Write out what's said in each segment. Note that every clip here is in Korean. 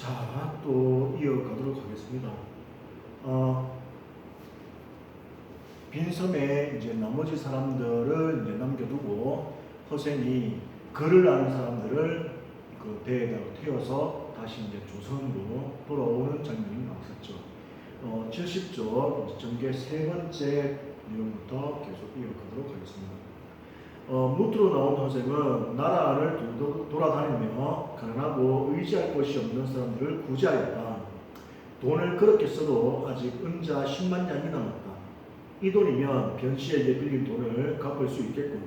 자, 또 이어가도록 하겠습니다. 빈섬에 이제 나머지 사람들을 이제 남겨두고 허생이 글을 아는 사람들을 그 배에다가 태워서 다시 이제 조선으로 돌아오는 장면이 나왔었죠. 70조 전개 세 번째 내용부터 계속 이어가도록 하겠습니다. 무트로 나온 허생은 나라 안을 돌아다니며 가난하고 의지할 곳이 없는 사람들을 구제하였다. 돈을 그렇게 써도 아직 은자 10만 냥이 남았다. 이 돈이면 변씨에게 빌린 돈을 갚을 수 있겠군.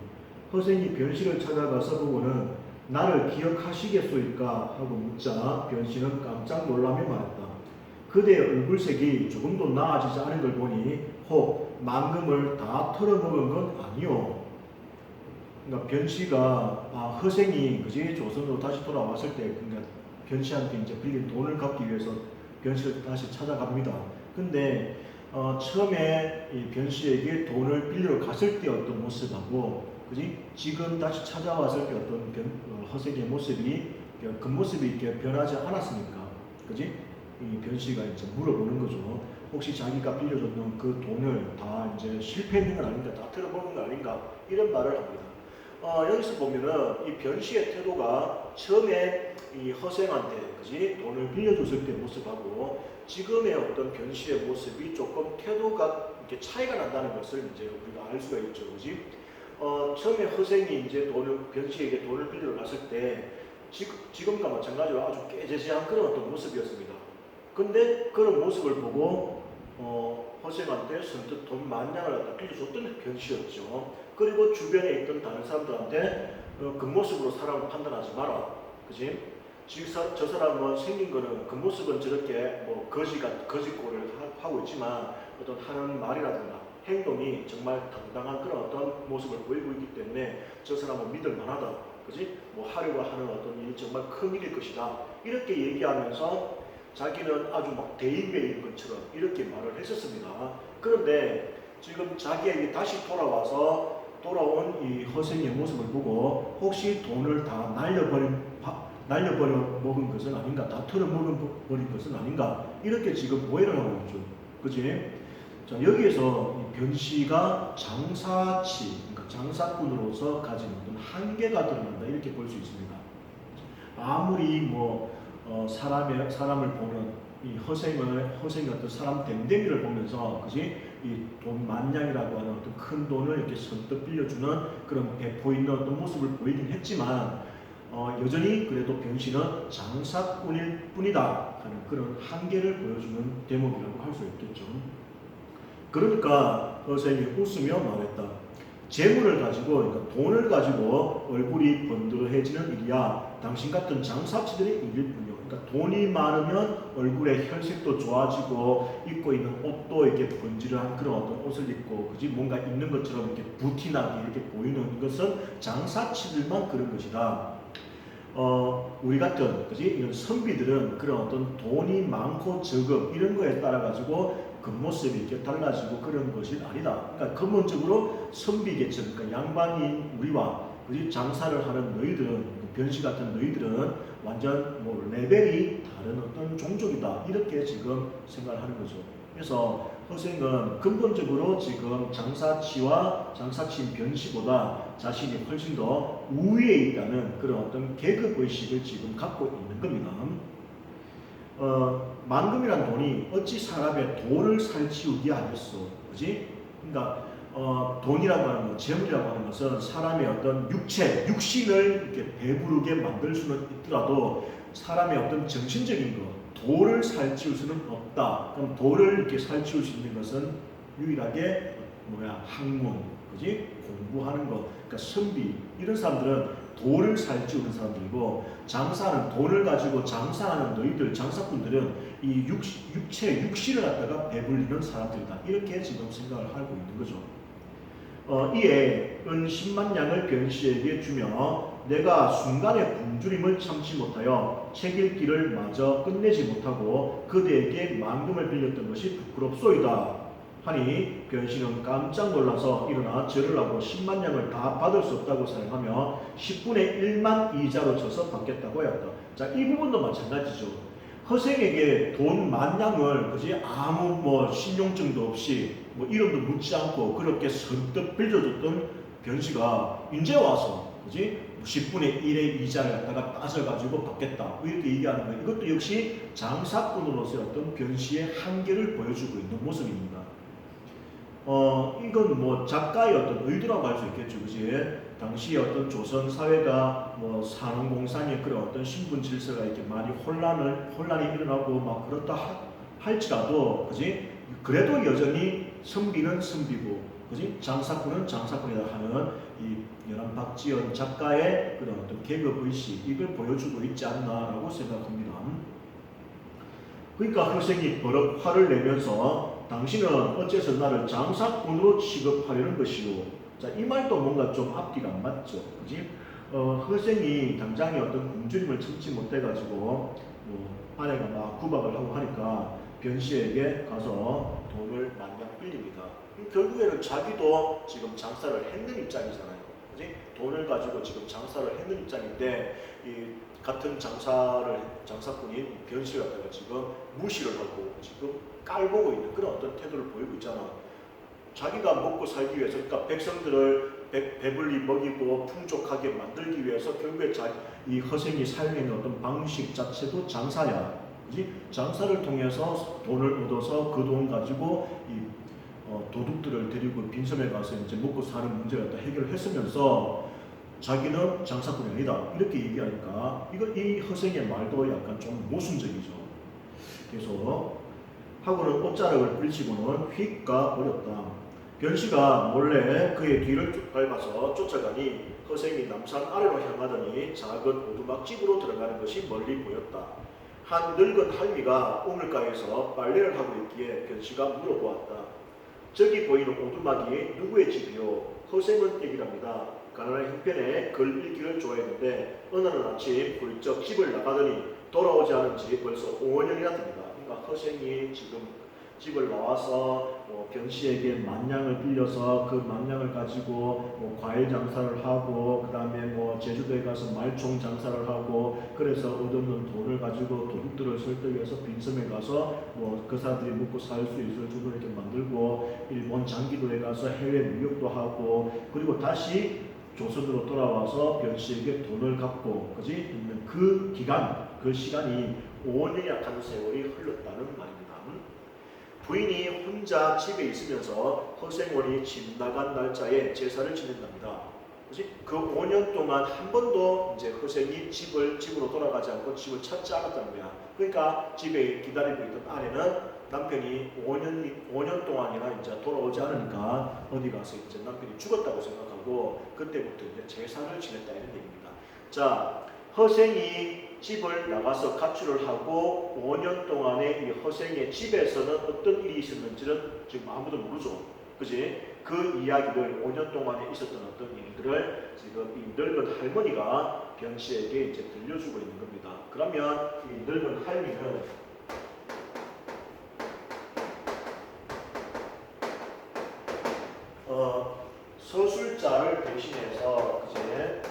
허생이 변씨를 찾아가서 보고는 나를 기억하시겠소이까 하고 묻자 변씨는 깜짝 놀라며 말했다. 그대의 얼굴색이 조금도 나아지지 않은 걸 보니 혹 만금을 다 털어먹은 건 아니오. 그러니까 변씨가 허생이 그지 조선으로 다시 돌아왔을 때 그러니까 변씨한테 이제 빌린 돈을 갚기 위해서 변씨를 다시 찾아갑니다. 근데 처음에 이 변씨에게 돈을 빌리러 갔을 때 어떤 모습하고 그지 지금 다시 찾아왔을 때 어떤 허생의 모습이 그 모습이 이렇게 변하지 않았으니까 그지 이 변씨가 이제 물어보는 거죠. 혹시 자기가 빌려줬던 그 돈을 다 이제 실패했는 건 아닌가, 다 틀어먹는 건 아닌가 이런 말을 합니다. 여기서 보면은 이 변씨의 태도가 처음에 이 허생한테 그지 돈을 빌려줬을 때 모습하고 지금의 어떤 변씨의 모습이 조금 태도가 이렇게 차이가 난다는 것을 이제 우리가 알 수가 있죠, 그지? 처음에 허생이 이제 변씨에게 돈을 빌리러 갔을 때 지금과 마찬가지로 아주 깨재재한 그런 어떤 모습이었습니다. 근데 그런 모습을 보고 허생한테 선뜻 돈 만냥을 갖다 빌려줬던 변씨였죠. 그리고 주변에 있던 다른 사람들한테 그 모습으로 사람을 판단하지 마라. 그지? 저 사람은 생긴 거는 그 모습은 저렇게 뭐 거지꼴을 하고 있지만 어떤 하는 말이라든가 행동이 정말 당당한 그런 어떤 모습을 보이고 있기 때문에 저 사람은 믿을 만하다. 그지? 뭐 하려고 하는 어떤 일이 정말 큰 일일 것이다. 이렇게 얘기하면서 자기는 아주 막 대인배인 것처럼 이렇게 말을 했었습니다. 그런데 지금 자기에게 다시 돌아온 이 허생의 모습을 보고 혹시 돈을 다 날려버려 먹은 것은 아닌가, 다 털어먹은 것은 아닌가 이렇게 지금 오해를 하고 있죠. 그지? 자, 여기에서 이 변씨가 그러니까 장사꾼으로서 가진 어떤 한계가 드러난다 이렇게 볼 수 있습니다. 아무리 사람을 보는 이 허생의 어떤 사람 댐댐이를 보면서 그지 이 돈 만냥이라고 하는 어떤 큰 돈을 이렇게 선뜻 빌려주는 그런 배포 있는 어떤 모습을 보이긴 했지만 여전히 그래도 변씨는 장사꾼일 뿐이다 하는 그런 한계를 보여주는 대목이라고 할 수 있겠죠. 그러니까 허생이 웃으며 말했다. 재물을 가지고 그러니까 돈을 가지고 얼굴이 번들어해지는 일이야 당신 같은 장사치들의 일일 뿐이요. 그러니까 돈이 많으면 얼굴의 혈색도 좋아지고 입고 있는 옷도 이렇게 번지르한 그런 어떤 옷을 입고 그지 뭔가 있는 것처럼 이렇게 부티나게 이렇게 보이는 것은 장사치들만 그런 것이다. 우리 같은 그지 이런 선비들은 그런 어떤 돈이 많고 적음 이런 거에 따라 가지고 겉모습이 이렇게 달라지고 그런 것이 아니다. 그러니까 근본적으로 선비계층, 그러니까 양반인 우리와 그지 장사를 하는 너희들은 변씨 같은 너희들은 완전 레벨이 다른 어떤 종족이다 이렇게 지금 생각을 하는 거죠. 그래서 허생은 근본적으로 지금 장사치인 변씨보다 자신이 훨씬 더 우위에 있다는 그런 어떤 계급의식을 지금 갖고 있는 겁니다. 만금이란 돈이 어찌 사람의 돈을 살찌우게 하겠소, 그지? 그러니까 돈이라고 하는 것, 재물이라고 하는 것은 사람의 어떤 육신을 이렇게 배부르게 만들 수는 있더라도 사람의 어떤 정신적인 것, 도를 살찌울 수는 없다. 그럼 도를 이렇게 살찌울 수 있는 것은 유일하게 학문, 그지? 공부하는 것, 그러니까 선비 이런 사람들은 도를 살찌우는 사람들이고 장사는 돈을 가지고 장사하는 너희들 장사꾼들은 이 육신을 갖다가 배불리는 사람들이다. 이렇게 지금 생각을 하고 있는 거죠. 이에 은 10만 냥을 변씨에게 주며 내가 순간의 굶주림을 참지 못하여 책 읽기를 마저 끝내지 못하고 그대에게 만금을 빌렸던 것이 부끄럽소이다 하니 변씨는 깜짝 놀라서 일어나 절을 하고 10만 냥을 다 받을 수 없다고 생각하며 10분의 1만 이자로 쳐서 받겠다고 하였다. 자, 이 부분도 마찬가지죠. 허생에게 돈 만냥을 그지 아무 뭐 신용증도 없이 뭐 이름도 묻지 않고 그렇게 선뜻 빌려줬던 변씨가 이제 와서 그지 10분의 1의 이자를 갖다가 따져가지고 받겠다 이렇게 얘기하는 거예요. 이것도 역시 장사꾼으로서의 어떤 변씨의 한계를 보여주고 있는 모습입니다. 이건 뭐 작가의 어떤 의도라고 할 수 있겠죠, 그지? 당시 어떤 조선 사회가 뭐 산업공산의 그런 어떤 신분 질서가 이렇게 많이 혼란이 일어나고 막 그렇다 할지라도, 그지? 그래도 여전히 선비는 선비고, 그지? 장사꾼은 장사꾼이다 하는 이 연암 박지연 작가의 그런 어떤 계급 의식 이걸 보여주고 있지 않나라고 생각합니다. 그러니까 학생이 버럭 화를 내면서 당신은 어째서 나를 장사꾼으로 취급하려는 것이오. 자, 이 말도 뭔가 좀 앞뒤가 안 맞죠. 그지? 학생이 당장에 어떤 굶주림을 참지 못해가지고 아내가 막 구박을 하고 하니까 변씨에게 가서 돈을 만냥 빌립니다. 결국에는 자기도 지금 장사를 했는 입장이잖아요. 그지? 돈을 가지고 지금 장사를 했는 입장인데 이 같은 장사꾼인 변씨를 갖다가 지금 무시를 하고 지금 깔보고 있는 그런 어떤 태도를 보이고 있잖아. 자기가 먹고 살기 위해서, 그러니까 백성들을 배불리 먹이고 풍족하게 만들기 위해서 결국에 이 허생이 사용하는 어떤 방식 자체도 장사야. 그지? 장사를 통해서 돈을 얻어서 그 돈 가지고 이 도둑들을 데리고 빈섬에 가서 이제 먹고 사는 문제를 갖다 해결을 했으면서 자기는 장사꾼이 아니다 이렇게 얘기하니까 이 허생의 말도 약간 좀 모순적이죠. 그래서 하고는 옷자락을 부리치고는 휙 가버렸다. 변씨가 몰래 그의 뒤를 밟아서 쫓아가니 허생이 남산 아래로 향하더니 작은 오두막집으로 들어가는 것이 멀리 보였다. 한 늙은 할미가 우물가에서 빨래를 하고 있기에 변씨가 물어보았다. 저기 보이는 오두막이 누구의 집이요? 허생은 얘기랍니다. 가난한 형편에 글 읽기를 좋아했는데 어느 날 아침 훌쩍 집을 나가더니 돌아오지 않은 지 벌써 5년이나 됩니다. 그러니까 허생이 지금 집을 나와서 변씨에게 만냥을 빌려서 그 만냥을 가지고 과일 장사를 하고 그 다음에 제주도에 가서 말총 장사를 하고 그래서 얻었는 돈을 가지고 도둑들을 설득해서 빈섬에 가서 그 사람들이 먹고 살 수 있을 정도로 이렇게 만들고 일본 장기도에 가서 해외 무역도 하고 그리고 다시 조선으로 돌아와서 변씨에게 돈을 갚고 그지 있는 그 기간 그 시간이 5년이 약한 세월이 흘렀다는 말입니다. 부인이 혼자 집에 있으면서 허생원이 집 나간 날짜에 제사를 지낸답니다. 그치? 그 5년 동안 한 번도 이제 허생이 집으로 돌아가지 않고 집을 찾지 않았다는 거야. 그러니까 집에 기다리고 있던 아내는 남편이 5년 동안이나 이제 돌아오지 않으니까 어디 가서 이제 남편이 죽었다고 생각하고 그때부터 이제 제사를 지냈다 이런 얘기입니다. 자, 허생이 집을 나가서 가출을 하고 5년 동안의 이 허생의 집에서는 어떤 일이 있었는지는 지금 아무도 모르죠. 그지? 그 이야기를 5년 동안에 있었던 어떤 일들을 지금 이 늙은 할머니가 변씨에게 이제 들려주고 있는 겁니다. 그러면 이 늙은 할머니는 서술자를 대신해서 그제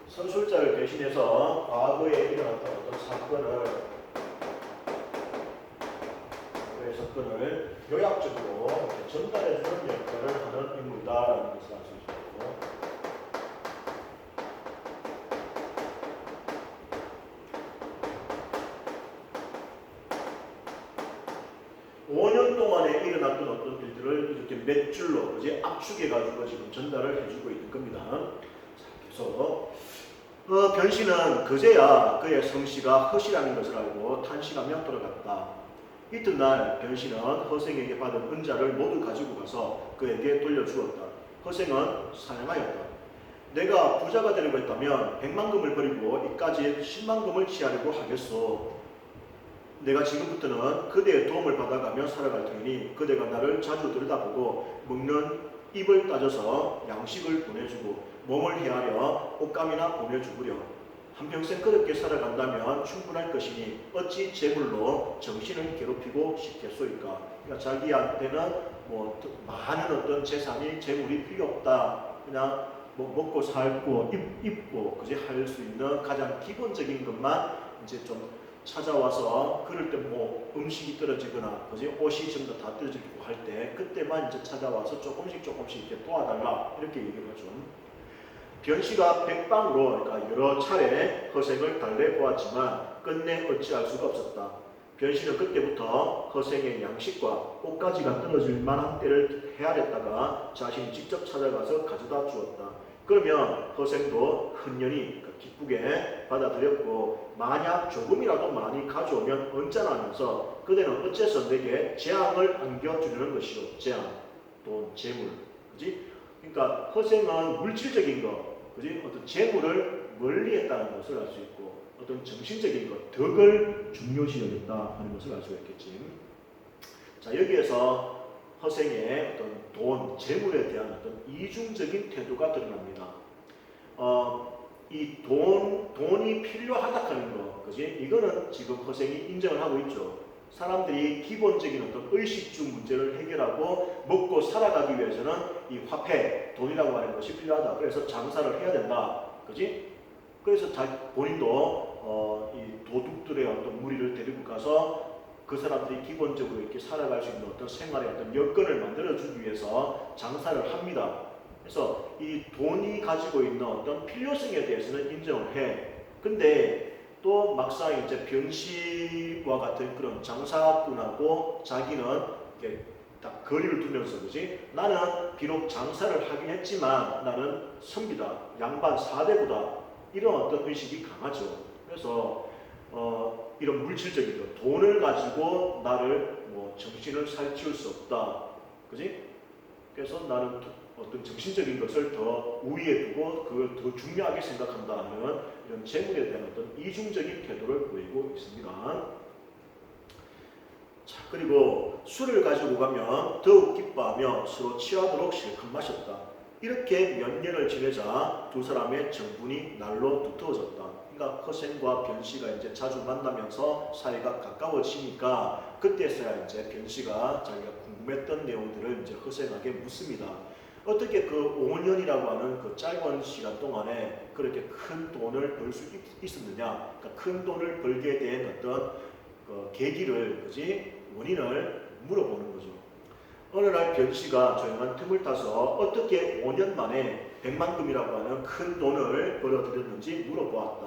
서술자를 대신해서 과거에 일어났던 어떤 사건을 요약적으로 전달해주는 역할을 하는 인물이다라는 것을 알 수 있고 5년 동안에 일어났던 어떤 일들을 이렇게 몇 줄로 이제 압축해가지고 지금 전달을 해주고 있는 겁니다. 자, 그래서 변씨는 그제야 그의 성씨가 허씨라는 것을 알고 탄식하며 돌아갔다. 이튿날 변씨는 허생에게 받은 은자를 모두 가지고 가서 그에게 돌려주었다. 허생은 사양하였다. 내가 부자가 되려고 했다면 100만금을 버리고 이까지 10만금을 취하려고 하겠소. 내가 지금부터는 그대의 도움을 받아가며 살아갈 테니 그대가 나를 자주 들여다보고 먹는 입을 따져서 양식을 보내주고 몸을 헤아려 옷감이나 보내주구려. 한평생 그렇게 살아간다면 충분할 것이니 어찌 재물로 정신을 괴롭히고 싶겠소이까. 그러니까 자기한테는 많은 어떤 재산이 재물이 필요 없다. 그냥 뭐 먹고 살고 입고 그지 할 수 있는 가장 기본적인 것만 이제 좀 찾아와서 그럴 때 뭐 음식이 떨어지거나 그지 옷이 전부 다 떨어지고 할 때 그때만 이제 찾아와서 조금씩 이렇게 도와달라 이렇게 얘기를 하죠. 변씨가 백방으로 그러니까 여러 차례 허생을 달래보았지만 끝내 어찌할 수가 없었다. 변씨는 그때부터 허생의 양식과 옷가지가 떨어질 만한 때를 헤아렸다가 자신이 직접 찾아가서 가져다 주었다. 그러면 허생도 흔연히 기쁘게 받아들였고 만약 조금이라도 많이 가져오면 언짢아하면서 그대는 어째서 내게 재앙을 안겨주려는 것이요. 재앙, 돈, 재물, 그지? 그러니까 허생은 물질적인 것, 그지? 어떤 재물을 멀리했다는 것을 알 수 있고 어떤 정신적인 것, 덕을 중요시 여겼다 하는 것을 알 수가 있겠지. 자, 여기에서 허생의 어떤 돈, 재물에 대한 어떤 이중적인 태도가 드러납니다. 이 돈이 필요하다 하는 거, 그지? 이거는 지금 허생이 인정을 하고 있죠. 사람들이 기본적인 어떤 의식주 문제를 해결하고 먹고 살아가기 위해서는 이 화폐, 돈이라고 하는 것이 필요하다. 그래서 장사를 해야 된다. 그지? 그래서 본인도 이 도둑들의 어떤 무리를 데리고 가서 그 사람들이 기본적으로 이렇게 살아갈 수 있는 어떤 생활의 어떤 여건을 만들어주기 위해서 장사를 합니다. 그래서 이 돈이 가지고 있는 어떤 필요성에 대해서는 인정을 해. 근데 또 막상 이제 변씨와 같은 그런 장사꾼하고 자기는 이렇게 딱 거리를 두면서 그지? 나는 비록 장사를 하긴 했지만 나는 선비다, 양반 사대부다 이런 어떤 의식이 강하죠. 그래서 이런 물질적인 것, 돈을 가지고 나를 뭐 정신을 살찌울 수 없다, 그지? 그래서 나는 어떤 정신적인 것을 더 우위에 두고 그걸 더 중요하게 생각한다는 이런 재물에 대한 어떤 이중적인 태도를 보이고 있습니다. 자, 그리고 술을 가지고 가면 더욱 기뻐하며 서로 취하도록 실컷 마셨다. 이렇게 몇 년을 지내자 두 사람의 정분이 날로 두터워졌다. 그러니까 허생과 변씨가 이제 자주 만나면서 사이가 가까워지니까 그때서야 이제 변씨가 자기가 궁금했던 내용들을 이제 허생에게 묻습니다. 어떻게 그 5년이라고 하는 그 짧은 시간 동안에 그렇게 큰 돈을 벌 수 있었느냐? 그러니까 큰 돈을 벌게 된 어떤 계기를, 그지? 원인을 물어보는 거죠. 어느 날 변씨가 조용한 틈을 타서 어떻게 5년 만에 100만금이라고 하는 큰 돈을 벌어들였는지 물어보았다.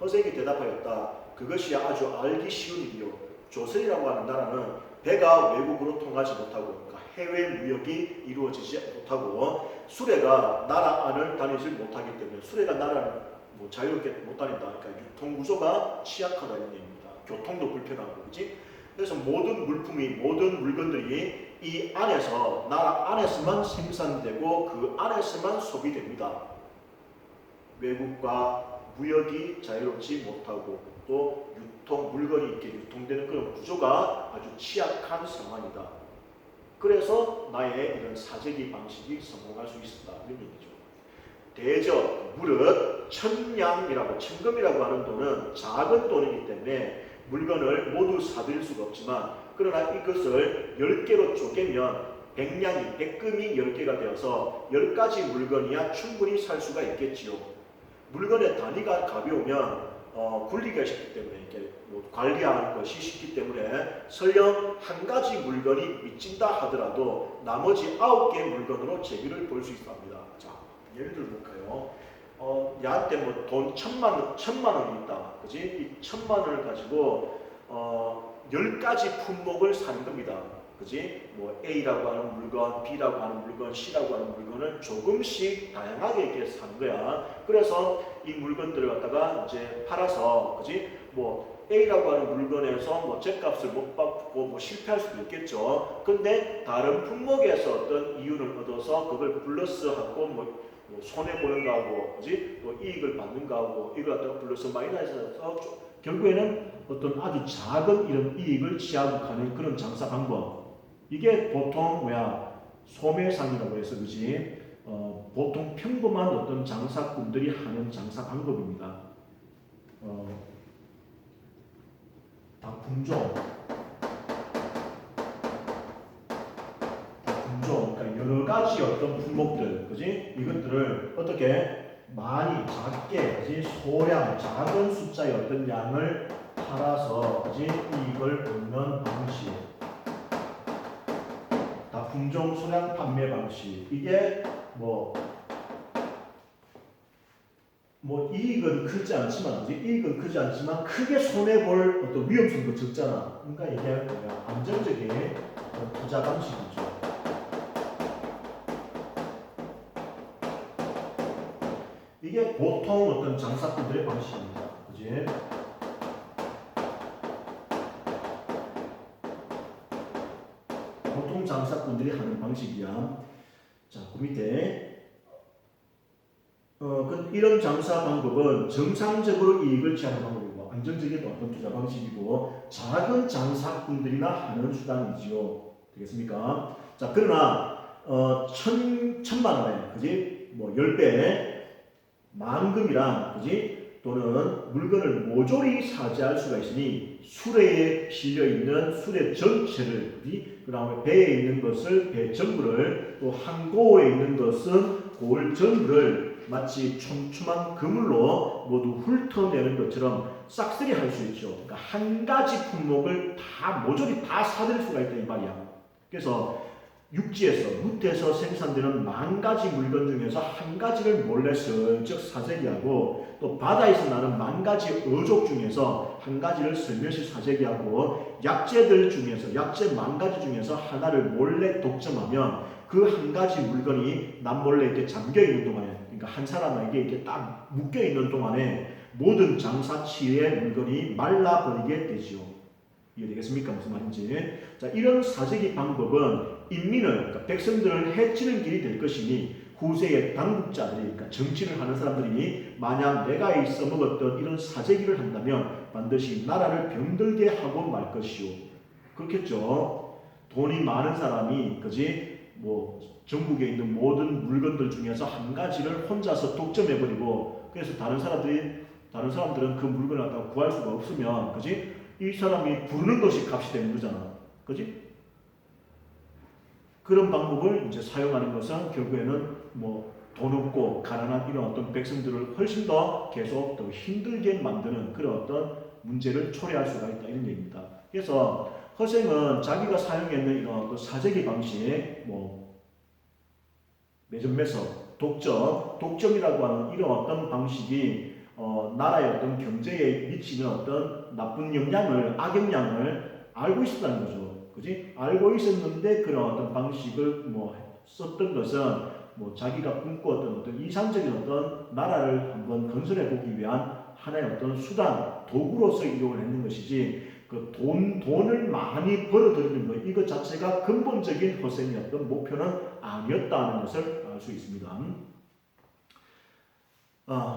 허생이 대답하였다. 그것이 아주 알기 쉬운 일이요. 조선이라고 하는 나라는 배가 외국으로 통하지 못하고 해외 무역이 이루어지지 못하고 수레가 나라 안을 다니지 못하기 때문에 수레가 나라를 뭐 자유롭게 못 다닌다. 그러니까 유통 구조가 취약하다는 얘기입니다. 교통도 불편하고, 그렇지? 그래서 모든 물품이, 모든 물건들이 이 안에서, 나라 안에서만 생산되고 그 안에서만 소비됩니다. 외국과 무역이 자유롭지 못하고 또 물건이 이렇게 유통되는 그런 구조가 아주 취약한 상황이다. 그래서 나의 이런 사재기 방식이 성공할 수 있었다. 이런 얘기죠. 대저, 무릇, 천냥이라고, 천금이라고 하는 돈은 작은 돈이기 때문에 물건을 모두 사들일 수가 없지만 그러나 이것을 10개로 쪼개면 100냥이, 100금이 10개가 되어서 10가지 물건이야 충분히 살 수가 있겠지요. 물건의 단위가 가벼우면 굴리기가 쉽기 때문에 이렇게 관리하는 것이 쉽기 때문에 설령 한 가지 물건이 미친다 하더라도 나머지 9개 물건으로 재미를 볼 수 있답니다. 자, 예를 들어볼까요? 야한테 뭐 돈 1000만 원이 있다. 그지? 이 1000만 원을 가지고 10가지 품목을 사는 겁니다. 그지? 뭐 A라고 하는 물건, B라고 하는 물건, C라고 하는 물건을 조금씩 다양하게 이렇게 사는 거야. 그래서 이 물건들을 갖다가 이제 팔아서, 그지? 뭐 A라고 하는 물건에서 뭐 죗값을 못 받고 뭐 실패할 수도 있겠죠. 근데 다른 품목에서 어떤 이윤을 얻어서 그걸 플러스하고 뭐 손해 보는 거하고, 그지? 또 이익을 받는 거하고 이걸 갖다가 플러스 마이너스해서 결국에는 어떤 아주 작은 이런 이익을 취하고 가는 그런 장사 방법. 이게 보통 소매상이라고 해서, 그지? 보통 평범한 어떤 장사꾼들이 하는 장사 방법입니다. 다품종, 그러니까 여러 가지 가지 어떤 품목들, 그지? 이것들을 어떻게 많이 작게, 그지? 소량 작은 숫자의 어떤 양을 팔아서, 그지? 이익을 얻는 방식. 다 품종 소량 판매 방식. 이게 이익은 크지 않지만, 그지? 이익은 크지 않지만 크게 손해 볼 어떤 위험성도 적잖아. 그러니까 이게 뭐야? 안정적인 투자 방식이죠. 이게 보통 어떤 장사꾼들의 방식입니다. 그지? 보통 장사꾼들이 하는 방식이야. 자, 그 밑에 이런 장사 방법은 정상적으로 이익을 취하는 방법이고 안정적인 어떤 투자 방식이고 작은 장사꾼들이나 하는 수단이지요. 되겠습니까? 자, 그러나 천만 원에, 그지? 10배 만금이랑, 그지? 또는 물건을 모조리 사지할 수가 있으니 수레에 실려 있는 수레 전체를, 그 다음에 배에 있는 것을 배 전부를, 또 항고에 있는 것은 골 전부를 마치 촘촘한 그물로 모두 훑어내는 것처럼 싹쓸이 할 수 있죠. 그러니까 한 가지 품목을 다 모조리 다 사들 수가 있다 이 말이야. 그래서 육지에서, 무태에서 생산되는 만 가지 물건 중에서 한 가지를 몰래 슬쩍 사재기하고, 또 바다에서 나는 만 가지 어족 중에서 한 가지를 슬며시 사재기하고, 약재들 중에서, 약재 만 가지 중에서 하나를 몰래 독점하면 그 한 가지 물건이 남몰래 이렇게 잠겨 있는 동안에, 그러니까 한 사람에게 이렇게 딱 묶여 있는 동안에 모든 장사치의 물건이 말라버리게 되지요. 이해되겠습니까? 무슨 말인지. 자, 이런 사재기 방법은 인민을, 그러니까 백성들을 해치는 길이 될 것이니 후세의 당국자들이, 그러니까 정치를 하는 사람들이 만약 내가 써먹었던 이런 사재기를 한다면 반드시 나라를 병들게 하고 말 것이요. 그렇겠죠. 돈이 많은 사람이, 그지? 전국에 있는 모든 물건들 중에서 한 가지를 혼자서 독점해버리고, 그래서 다른 사람들은 그 물건을 갖다가 구할 수가 없으면, 그지? 이 사람이 부르는 것이 값이 되는 거잖아. 그지? 그런 방법을 이제 사용하는 것은 결국에는 돈 없고 가난한 이런 어떤 백성들을 훨씬 더 계속 더 힘들게 만드는 그런 어떤 문제를 초래할 수가 있다 이런 얘기입니다. 그래서 허생은 자기가 사용했는 이런 어떤 사재기 방식, 매점매석, 독점이라고 하는 이런 어떤 방식이 나라의 어떤 경제에 미치는 어떤 나쁜 영향을, 악영향을 알고 있었다는 거죠. 그지? 알고 있었는데 그런 어떤 방식을 썼던 것은 자기가 꿈꾸었던 어떤 이상적인 어떤 나라를 한번 건설해 보기 위한 하나의 어떤 수단, 도구로서 이용을 했는 것이지, 그 돈을 많이 벌어들이는 것, 이것 자체가 근본적인 허생의 어떤 목표는 아니었다는 것을 알 수 있습니다.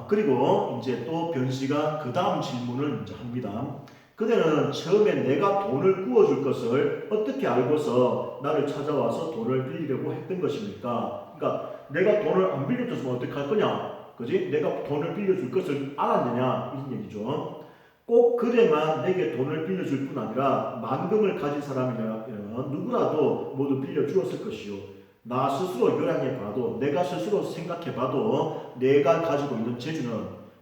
그리고 이제 또 변씨가 그 다음 질문을 이제 합니다. 그대는 처음에 내가 돈을 구워줄 것을 어떻게 알고서 나를 찾아와서 돈을 빌리려고 했던 것입니까? 그러니까 내가 돈을 안 빌려줬으면 어떻게 할 거냐? 그지? 내가 돈을 빌려줄 것을 알았느냐? 이런 얘기죠. 꼭 그래만 내게 돈을 빌려줄 뿐 아니라 만금을 가진 사람이라면 누구라도 모두 빌려주었을 것이요. 나 스스로 요량해봐도, 내가 스스로 생각해봐도 내가 가지고 있는 재주는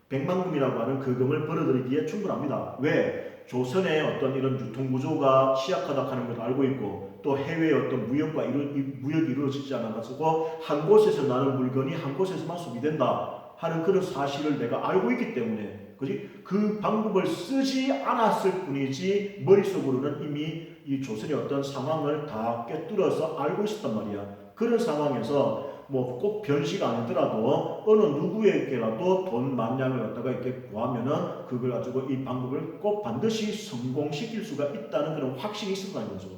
100만금이라고 하는 그 금을 벌어들이기에 충분합니다. 왜? 조선의 어떤 이런 유통구조가 취약하다 하는 것을 알고 있고, 또 해외의 어떤 무역이 이루어지지 않아가지고 한 곳에서 나는 물건이 한 곳에서만 소비된다 하는 그런 사실을 내가 알고 있기 때문에, 그지? 그 방법을 쓰지 않았을 뿐이지 머릿속으로는 이미 이 조선의 어떤 상황을 다 꿰뚫어서 알고 있었단 말이야. 그런 상황에서 꼭 변씨가 아니더라도 어느 누구에게라도 돈 만냥을 갖다가 이렇게 구하면은 그걸 가지고 이 방법을 꼭 반드시 성공시킬 수가 있다는 그런 확신이 있었다는 거죠.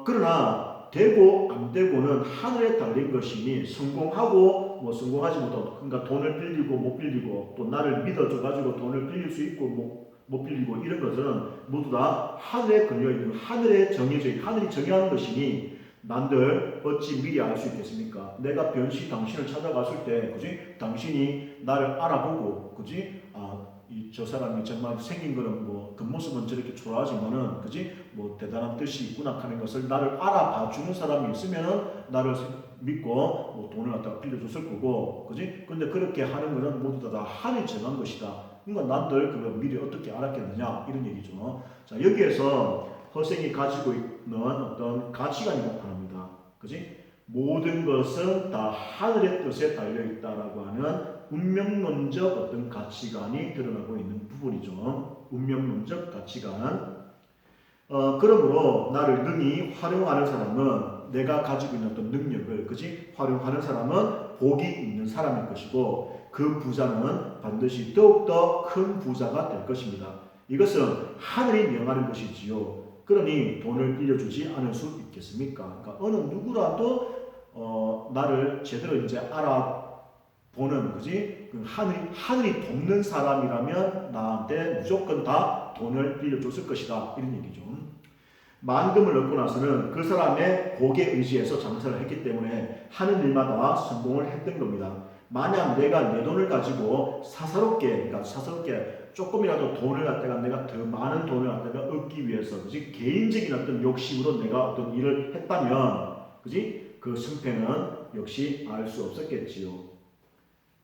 그러나 되고 안 되고는 하늘에 달린 것이니 성공하고 성공하지 못하고, 그러니까 돈을 빌리고 못 빌리고, 또 나를 믿어줘 가지고 돈을 빌릴 수 있고 못 빌리고, 이런 것은 모두 다 하늘에 걸려 있는, 하늘이 정해하는 것이니 난들 어찌 미리 알 수 있겠습니까? 내가 변씨 당신을 찾아갔을 때, 그지? 당신이 나를 알아보고, 그지? 저 사람이 정말 생긴 거는 겉모습은 저렇게 초라하지만은, 그지? 대단한 뜻이 있구나 하는 것을 나를 알아봐 주는 사람이 있으면은 나를 믿고 뭐 돈을 갖다가 빌려줬을 거고, 그지? 근데 그렇게 하는 거는 모두 다 하늘이 정한 것이다. 그러니까 남들 그거 미리 어떻게 알았겠느냐 이런 얘기죠. 자, 여기에서 허생이 가지고 있는 어떤 가치관이 나타납니다. 그지? 모든 것은 다 하늘의 뜻에 달려 있다라고 하는 운명론적 어떤 가치관이 드러나고 있는 부분이죠. 운명론적 가치관. 그러므로 나를 능히 활용하는 사람은 내가 가지고 있는 어떤 능력을, 그지? 활용하는 사람은 복이 있는 사람일 것이고, 그 부자는 반드시 더욱더 큰 부자가 될 것입니다. 이것은 하늘이 명하는 것이지요. 그러니 돈을 빌려주지 않을 수 있겠습니까? 그러니까 어느 누구라도 나를 제대로 이제 알아보는, 그지? 하늘이 돕는 사람이라면 나한테 무조건 다 돈을 빌려줬을 것이다. 이런 얘기죠. 만금을 얻고 나서는 그 사람의 복에 의지해서 장사를 했기 때문에 하는 일마다 성공을 했던 겁니다. 만약 내가 내 돈을 가지고 사사롭게 조금이라도 돈을 갖다가 내가 더 많은 돈을 갖다가 얻기 위해서, 그지? 개인적인 어떤 욕심으로 내가 어떤 일을 했다면, 그지? 그 승패는 역시 알 수 없었겠지요.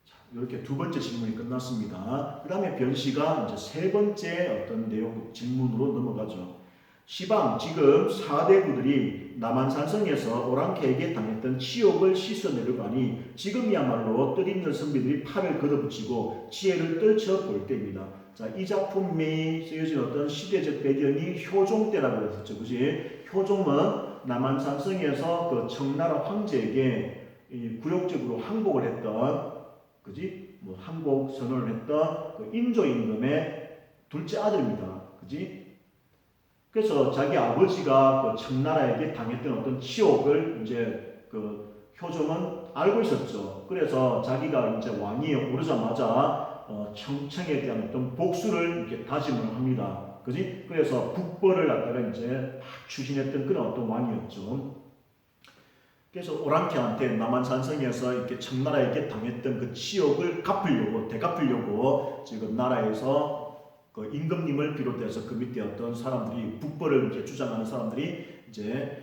자, 이렇게 두 번째 질문이 끝났습니다. 그 다음에 변씨가 이제 세 번째 어떤 내용 질문으로 넘어가죠. 시방, 지금 4대 부들이 남한산성에서 오랑캐에게 당했던 치욕을 씻어내려고 하니 지금이야말로 뜻있는 선비들이 팔을 걷어붙이고 지혜를 떨쳐볼 때입니다. 자, 이 작품이 쓰여진 어떤 시대적 배경이 효종 때라고 했었죠. 그지? 효종은 남한산성에서 그 청나라 황제에게 굴욕적으로 항복을 했던, 그지? 뭐 항복 선언을 했던 그 인조임금의 둘째 아들입니다. 그지? 그래서 자기 아버지가 그 청나라에게 당했던 어떤 치욕을 이제 그 효종은 알고 있었죠. 그래서 자기가 이제 왕위에 오르자마자 청청에 대한 어떤 복수를 이렇게 다짐을 합니다. 그지? 그래서 국벌을 갖다가 이제 막 추진했던 그런 어떤 왕이었죠. 그래서 오랑캐한테 남한산성에서 이렇게 청나라에게 당했던 그 치욕을 되갚으려고 지금 나라에서 그 임금님을 비롯해서 그 밑에 어떤 사람들이 국벌을 이제 주장하는 사람들이 이제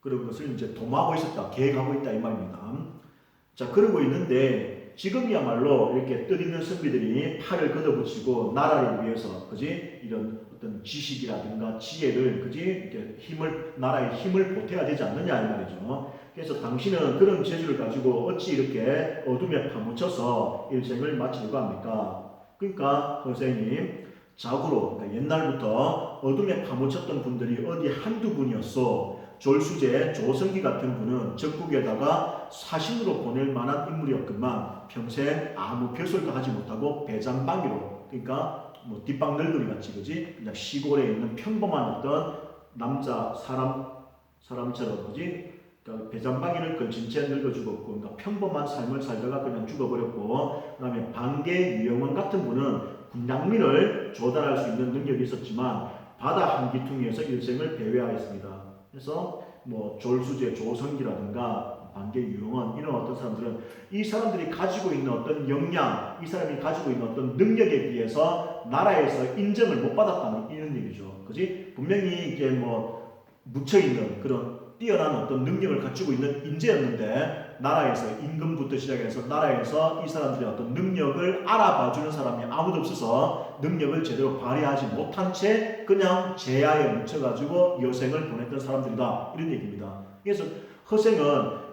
그런 것을 이제 도모하고 있었다, 계획하고 있다 이 말입니다. 자, 그러고 있는데 지금이야말로 이렇게 뜻있는 선비들이 팔을 걷어붙이고 나라를 위해서, 그지? 이런 어떤 지식이라든가 지혜를, 그지? 이렇게 나라의 힘을 보태야 되지 않느냐 이 말이죠. 그래서 당신은 그런 재주를 가지고 어찌 이렇게 어둠에 파묻혀서 일생을 마치려고 합니까? 그러니까 선생님, 자고로 그러니까 옛날부터 어둠에 파묻혔던 분들이 어디 한두 분이었어. 졸수제 조성기 같은 분은 적국에다가 사신으로 보낼 만한 인물이었건만 평생 아무 벼슬도 하지 못하고 배잔방이로, 그러니까 뭐 뒷방 늙은이 같이, 그지? 그냥 시골에 있는 평범한 어떤 남자 사람처럼, 그지? 그러니까 배잔방이를 걸친 채 늙어 죽었고, 그러니까 평범한 삶을 살다가 그냥 죽어버렸고, 그 다음에 반개 유영원 같은 분은 군량민을 조달할 수 있는 능력이 있었지만 바다 한 기퉁이에서 일생을 배회하였습니다. 그래서 뭐 졸수제 조성기라든가 반개 유영원 이런 어떤 사람들은 이 사람들이 가지고 있는 어떤 역량, 이 사람이 가지고 있는 어떤 능력에 비해서 나라에서 인정을 못 받았다는 이런 얘기죠. 그지? 분명히 이게 뭐 묻혀 있는 그런 뛰어난 어떤 능력을 가지고 있는 인재였는데 나라에서 임금부터 시작해서 나라에서 이 사람들의 어떤 능력을 알아봐주는 사람이 아무도 없어서 능력을 제대로 발휘하지 못한 채 그냥 제야에 묻혀가지고 여생을 보냈던 사람들이다 이런 얘기입니다. 그래서 허생은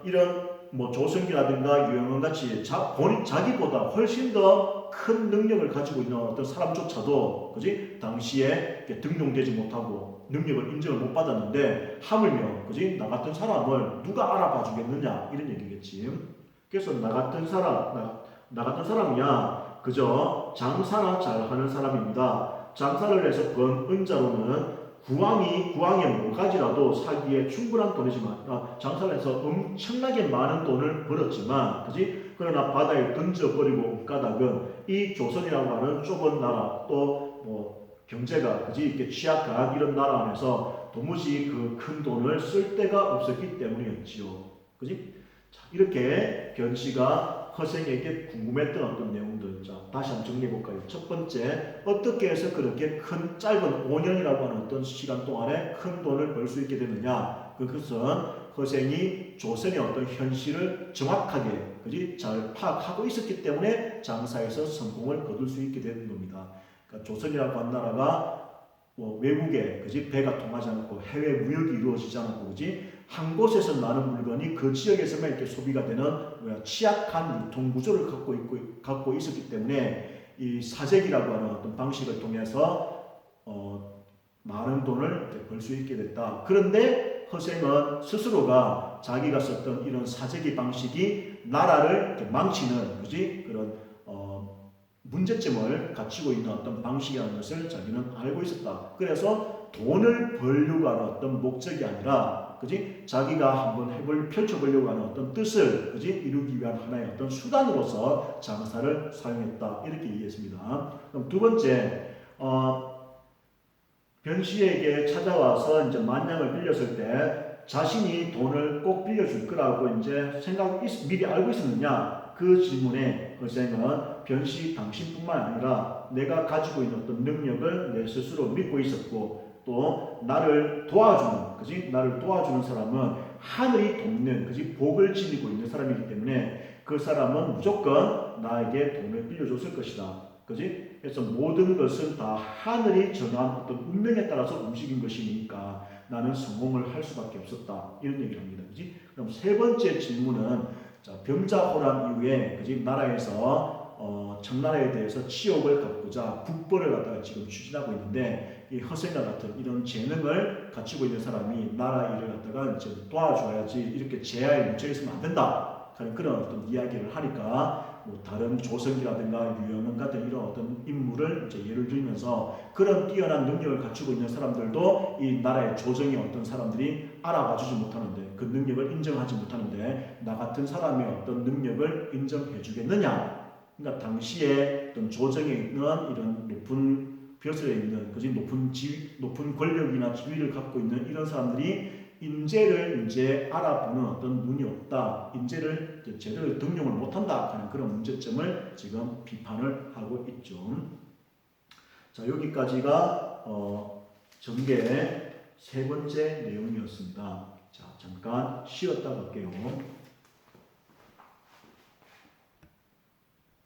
이런 뭐 조성기라든가 유영원 같이 자기보다 훨씬 더 큰 능력을 가지고 있는 어떤 사람조차도, 그지? 당시에 등용되지 못하고 능력을 인정을 못 받았는데 하물며, 그지? 나 같은 사람을 누가 알아봐 주겠느냐 이런 얘기겠지. 그래서 나 같은 사람이야 그저 장사나 잘하는 사람입니다. 장사를 해서 번 은자로는 구왕의 모가지라도 사기에 충분한 돈이지만, 장사를 해서 엄청나게 많은 돈을 벌었지만, 그지? 그러나 바다에 던져버리고 까닭은 이 조선이라고 하는 좁은 나라, 또 뭐 경제가, 그지? 이렇게 취약한 이런 나라 안에서 도무지 그 큰 돈을 쓸 데가 없었기 때문이었지요. 그지? 자, 이렇게 변씨가 허생에게 궁금했던 어떤 내용들, 자, 다시 한번 정리해볼까요? 첫 번째, 어떻게 해서 그렇게 큰 짧은 5년이라고 하는 어떤 시간 동안에 큰 돈을 벌 수 있게 되느냐? 그것은 허생이 조선의 어떤 현실을 정확하게 그지 잘 파악하고 있었기 때문에 장사에서 성공을 거둘 수 있게 되는 겁니다. 그러니까 조선이라고 한 나라가 뭐 외국에 그지 배가 통하지 않고 해외 무역이 이루어지지 않고 그지 한 곳에서 나는 물건이 그 지역에서만 이렇게 소비가 되는 취약한 유통 구조를 갖고 있었기 때문에 이 사재기라고 하는 어떤 방식을 통해서 많은 돈을 벌 수 있게 됐다. 그런데 허생은 스스로가 자기가 썼던 이런 사재기 방식이 나라를 망치는 그지 그런 문제점을 갖추고 있는 어떤 방식이라는 것을 자기는 알고 있었다. 그래서 돈을 벌려고 하는 어떤 목적이 아니라, 그지? 자기가 한번 펼쳐보려고 하는 어떤 뜻을, 그지? 이루기 위한 하나의 어떤 수단으로서 장사를 사용했다. 이렇게 이해했습니다. 그럼 두 번째, 변씨에게 찾아와서 이제 만냥을 빌렸을 때 자신이 돈을 꼭 빌려줄 거라고 이제 미리 알고 있었느냐? 그 질문에 허생은 변씨 당신뿐만 아니라 내가 가지고 있는 어떤 능력을 내 스스로 믿고 있었고 또 나를 도와주는 그지 나를 도와주는 사람은 하늘이 돕는 그지 복을 지니고 있는 사람이기 때문에 그 사람은 무조건 나에게 돈을 빌려줬을 것이다. 그지? 그래서 모든 것은 다 하늘이 정한 어떤 운명에 따라서 움직인 것이니까 나는 성공을 할 수밖에 없었다. 이런 얘기를 합니다. 그지? 그럼 세 번째 질문은 자, 병자호란 이후에 그지 나라에서 청나라에 대해서 치욕을 갚고자 국보를 갖다가 지금 추진하고 있는데 이 허생과 같은 이런 재능을 갖추고 있는 사람이 나라 일을 갖다가 이제 도와줘야지 이렇게 제야에 묻혀 있으면 안 된다 하는 그런 어떤 이야기를 하니까 뭐 다른 조석이라든가 유영은 같은 이런 어떤 인물을 이제 예를 들면서 그런 뛰어난 능력을 갖추고 있는 사람들도 이 나라의 조정의 어떤 사람들이 알아봐주지 못하는데 그 능력을 인정하지 못하는데 나 같은 사람의 어떤 능력을 인정해 주겠느냐? 그러니까 당시에 어떤 조정에 있는 이런 높은 벼슬에 있는 그지 높은 권력이나 지위를 갖고 있는 이런 사람들이 인재를 이제 알아보는 어떤 눈이 없다. 인재를 제대로 등용을 못한다 하는 그런 문제점을 지금 비판을 하고 있죠. 자, 여기까지가 전개의 세 번째 내용이었습니다. 자, 잠깐 쉬었다 갈게요.